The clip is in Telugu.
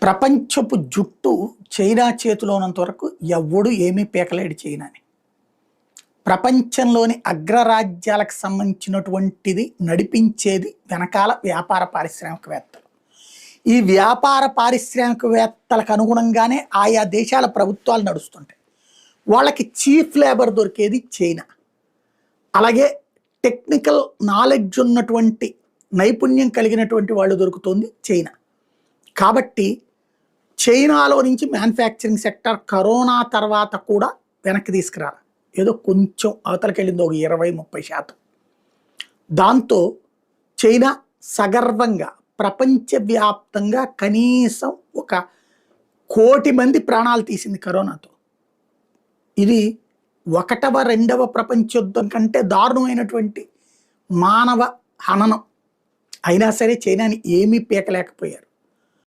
ప్రపంచపు జుట్టు చైనా చేతిలో ఉన్నంత వరకు ఎవ్వడు ఏమీ పీకలేడు చైనాని. ప్రపంచంలోని అగ్రరాజ్యాలకు సంబంధించినటువంటిది నడిపించేది వెనకాల వ్యాపార పారిశ్రామికవేత్తలు. ఈ వ్యాపార పారిశ్రామికవేత్తలకు అనుగుణంగానే ఆయా దేశాల ప్రభుత్వాలు నడుస్తుంటాయి. వాళ్ళకి చీఫ్ లేబర్ దొరికేది చైనా. అలాగే టెక్నికల్ నాలెడ్జ్ ఉన్నటువంటి నైపుణ్యం కలిగినటువంటి వాళ్ళు దొరుకుతుంది చైనా. కాబట్టి చైనాలో నుంచి మ్యానుఫ్యాక్చరింగ్ సెక్టర్ కరోనా తర్వాత కూడా వెనక్కి తీసుకురాలి. ఏదో కొంచెం అవతలకి వెళ్ళింది, ఒక 20-30%. దాంతో చైనా సగర్వంగా ప్రపంచవ్యాప్తంగా కనీసం 1 కోటి మంది ప్రాణాలు తీసింది కరోనాతో. ఇది 1వ 2వ ప్రపంచ యుద్ధం కంటే దారుణమైనటువంటి మానవ హననం. అయినా సరే చైనాని ఏమీ పీకలేకపోయారు.